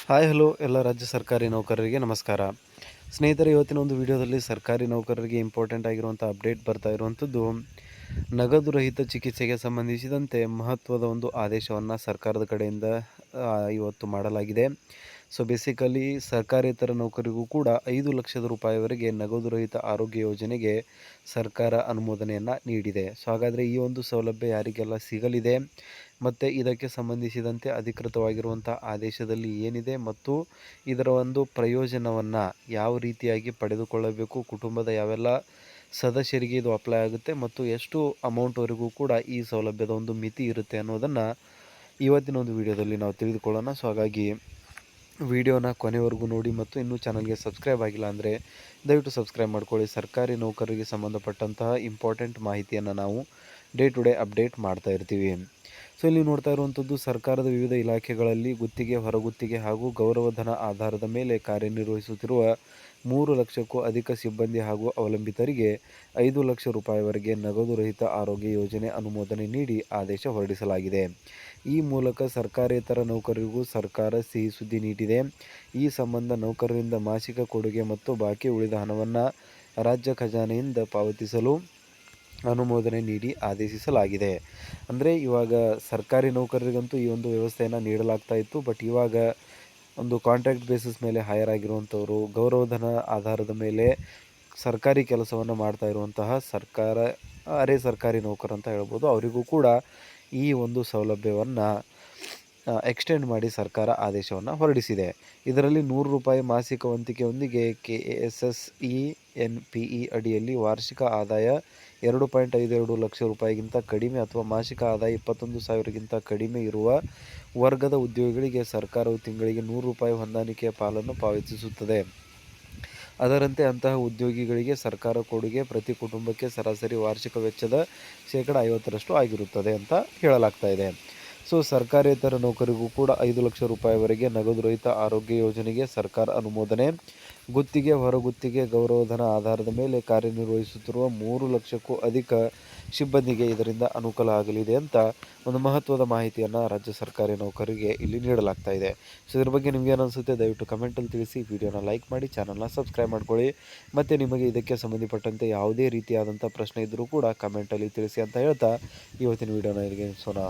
Hi hello ಎಲ್ಲ ರಾಜ್ಯ ಸರ್ಕಾರಿ ನೌಕರರಿಗೆ ನಮಸ್ಕಾರ. ಸ್ನೇಹಿತರೆ, ಇವತ್ತಿನ ಒಂದು ವಿಡಿಯೋದಲ್ಲಿ ಸರ್ಕಾರಿ ನೌಕರರಿಗೆ ಇಂಪಾರ್ಟೆಂಟ್ ಆಗಿರುವಂಥ ಅಪ್ಡೇಟ್ ಬರ್ತಾ ಇರುವಂಥದ್ದು, ನಗದು ರಹಿತ ಚಿಕಿತ್ಸೆಗೆ ಸಂಬಂಧಿಸಿದಂತೆ ಮಹತ್ವದ ಒಂದು ಆದೇಶವನ್ನು ಸರ್ಕಾರದ ಕಡೆಯಿಂದ ಇವತ್ತು ಮಾಡಲಾಗಿದೆ. ಸೊ ಬೇಸಿಕಲಿ ಸರ್ಕಾರೇತರ ನೌಕರಿಗೂ ಕೂಡ 5 ಲಕ್ಷದ ರೂಪಾಯಿವರೆಗೆ ನಗದು ರಹಿತ ಆರೋಗ್ಯ ಯೋಜನೆಗೆ ಸರ್ಕಾರ ಅನುಮೋದನೆಯನ್ನು ನೀಡಿದೆ. ಸೊ ಹಾಗಾದರೆ ಈ ಒಂದು ಸೌಲಭ್ಯ ಯಾರಿಗೆಲ್ಲ ಸಿಗಲಿದೆ ಮತ್ತು ಇದಕ್ಕೆ ಸಂಬಂಧಿಸಿದಂತೆ ಅಧಿಕೃತವಾಗಿರುವಂಥ ಆದೇಶದಲ್ಲಿ ಏನಿದೆ ಮತ್ತು ಇದರ ಒಂದು ಪ್ರಯೋಜನವನ್ನು ಯಾವ ರೀತಿಯಾಗಿ ಪಡೆದುಕೊಳ್ಳಬೇಕು, ಕುಟುಂಬದ ಯಾವೆಲ್ಲ ಸದಸ್ಯರಿಗೆ ಇದು ಅಪ್ಲೈ ಆಗುತ್ತೆ ಮತ್ತು ಎಷ್ಟು ಅಮೌಂಟ್ವರೆಗೂ ಕೂಡ ಈ ಸೌಲಭ್ಯದ ಒಂದು ಮಿತಿ ಇರುತ್ತೆ ಅನ್ನೋದನ್ನು ಇವತ್ತಿನ ಒಂದು ವಿಡಿಯೋದಲ್ಲಿ ನಾವು ತಿಳಿದುಕೊಳ್ಳೋಣ. ಸೊ ಹಾಗಾಗಿ ವಿಡಿಯೋನ ಕೊನೆವರೆಗೂ ನೋಡಿ ಮತ್ತು ಇನ್ನೂ ಚಾನಲ್ಗೆ ಸಬ್ಸ್ಕ್ರೈಬ್ ಆಗಿಲ್ಲ ಅಂದರೆ ದಯವಿಟ್ಟು ಸಬ್ಸ್ಕ್ರೈಬ್ ಮಾಡ್ಕೊಳ್ಳಿ. ಸರ್ಕಾರಿ ನೌಕರರಿಗೆ ಸಂಬಂಧಪಟ್ಟಂತಹ ಇಂಪಾರ್ಟೆಂಟ್ ಮಾಹಿತಿಯನ್ನು ನಾವು ಡೇ ಟು ಡೇ ಅಪ್ಡೇಟ್ ಮಾಡ್ತಾ ಇರ್ತೀವಿ. ಸೊ ಇಲ್ಲಿ ನೋಡ್ತಾ ಇರುವಂಥದ್ದು, ಸರ್ಕಾರದ ವಿವಿಧ ಇಲಾಖೆಗಳಲ್ಲಿ ಗುತ್ತಿಗೆ, ಹೊರಗುತ್ತಿಗೆ ಹಾಗೂ ಗೌರವಧನ ಆಧಾರದ ಮೇಲೆ ಕಾರ್ಯನಿರ್ವಹಿಸುತ್ತಿರುವ 3 ಲಕ್ಷಕ್ಕೂ ಅಧಿಕ ಸಿಬ್ಬಂದಿ ಹಾಗೂ ಅವಲಂಬಿತರಿಗೆ 5 ಲಕ್ಷ ರೂಪಾಯಿವರೆಗೆ ನಗದು ರಹಿತ ಆರೋಗ್ಯ ಯೋಜನೆ ಅನುಮೋದನೆ ನೀಡಿ ಆದೇಶ ಹೊರಡಿಸಲಾಗಿದೆ. ಈ ಮೂಲಕ ಸರ್ಕಾರೇತರ ನೌಕರರಿಗೂ ಸರ್ಕಾರ ಸಿಹಿ ಸುದ್ದಿ ನೀಡಿದೆ. ಈ ಸಂಬಂಧ ನೌಕರರಿಂದ ಮಾಸಿಕ ಕೊಡುಗೆ ಮತ್ತು ಬಾಕಿ ಉಳಿದ ಹಣವನ್ನು ರಾಜ್ಯ ಖಜಾನೆಯಿಂದ ಪಾವತಿಸಲು ಅನುಮೋದನೆ ನೀಡಿ ಆದೇಶಿಸಲಾಗಿದೆ. ಅಂದರೆ ಇವಾಗ ಸರ್ಕಾರಿ ನೌಕರರಿಗಂತೂ ಈ ಒಂದು ವ್ಯವಸ್ಥೆಯನ್ನು ನೀಡಲಾಗ್ತಾ ಇತ್ತು. ಬಟ್ ಇವಾಗ ಒಂದು ಕಾಂಟ್ರಾಕ್ಟ್ ಬೇಸಿಸ್ ಮೇಲೆ ಹೈಯರ್ ಆಗಿರುವಂಥವರು, ಗೌರವಧನ ಆಧಾರದ ಮೇಲೆ ಸರ್ಕಾರಿ ಕೆಲಸವನ್ನು ಮಾಡ್ತಾ ಇರುವಂತಹ ಅರೆ ಸರ್ಕಾರಿ ನೌಕರ ಅಂತ ಹೇಳ್ಬೋದು, ಅವರಿಗೂ ಕೂಡ ಈ ಒಂದು ಸೌಲಭ್ಯವನ್ನು ಎಕ್ಸ್ಟೆಂಡ್ ಮಾಡಿ ಸರ್ಕಾರ ಆದೇಶವನ್ನು ಹೊರಡಿಸಿದೆ. ಇದರಲ್ಲಿ 100 ರೂಪಾಯಿ ಮಾಸಿಕ ವಂತಿಕೆಯೊಂದಿಗೆ KSSENPE ಅಡಿಯಲ್ಲಿ ವಾರ್ಷಿಕ ಆದಾಯ 2.52 ಲಕ್ಷ ರೂಪಾಯಿಗಿಂತ ಕಡಿಮೆ ಅಥವಾ ಮಾಸಿಕ ಆದಾಯ 21,000ಗಿಂತ ಕಡಿಮೆ ಇರುವ ವರ್ಗದ ಉದ್ಯೋಗಿಗಳಿಗೆ ಸರ್ಕಾರವು ತಿಂಗಳಿಗೆ 100 ರೂಪಾಯಿ ಹೊಂದಾಣಿಕೆಯ ಪಾಲನ್ನು ಪಾವತಿಸುತ್ತದೆ. ಅದರಂತೆ ಅಂತಹ ಉದ್ಯೋಗಿಗಳಿಗೆ ಸರ್ಕಾರ ಕೊಡುಗೆ ಪ್ರತಿ ಕುಟುಂಬಕ್ಕೆ ಸರಾಸರಿ ವಾರ್ಷಿಕ ವೆಚ್ಚದ 50% ಆಗಿರುತ್ತದೆ ಅಂತ ಹೇಳಲಾಗ್ತಾ ಇದೆ. ಸೊ ಸರ್ಕಾರೇತರ ನೌಕರಿಗೂ ಕೂಡ 5 ಲಕ್ಷ ರೂಪಾಯಿವರೆಗೆ ನಗದು ರಹಿತ ಆರೋಗ್ಯ ಯೋಜನೆಗೆ ಸರ್ಕಾರ ಅನುಮೋದನೆ. ಗುತ್ತಿಗೆ, ಹೊರಗುತ್ತಿಗೆ, ಗೌರವಧನ ಆಧಾರದ ಮೇಲೆ ಕಾರ್ಯನಿರ್ವಹಿಸುತ್ತಿರುವ 3 ಲಕ್ಷಕ್ಕೂ ಅಧಿಕ ಸಿಬ್ಬಂದಿಗೆ ಇದರಿಂದ ಅನುಕೂಲ ಆಗಲಿದೆ ಅಂತ ಒಂದು ಮಹತ್ವದ ಮಾಹಿತಿಯನ್ನು ರಾಜ್ಯ ಸರ್ಕಾರಿ ನೌಕರರಿಗೆ ಇಲ್ಲಿ ನೀಡಲಾಗ್ತಾ ಇದೆ. ಸೊ ಇದ್ರ ಬಗ್ಗೆ ನಿಮಗೇನು ಅನಿಸುತ್ತೆ ದಯವಿಟ್ಟು ಕಮೆಂಟಲ್ಲಿ ತಿಳಿಸಿ. ವಿಡಿಯೋನ ಲೈಕ್ ಮಾಡಿ, ಚಾನಲ್ನ ಸಬ್ಸ್ಕ್ರೈಬ್ ಮಾಡ್ಕೊಳ್ಳಿ. ಮತ್ತು ನಿಮಗೆ ಇದಕ್ಕೆ ಸಂಬಂಧಪಟ್ಟಂತೆ ಯಾವುದೇ ರೀತಿಯಾದಂಥ ಪ್ರಶ್ನೆ ಇದ್ದರೂ ಕೂಡ ಕಮೆಂಟಲ್ಲಿ ತಿಳಿಸಿ ಅಂತ ಹೇಳ್ತಾ ಇವತ್ತಿನ ವಿಡಿಯೋನ ಇಲ್ಲಿಗೆ ನಿಲ್ಲಿಸೋಣ.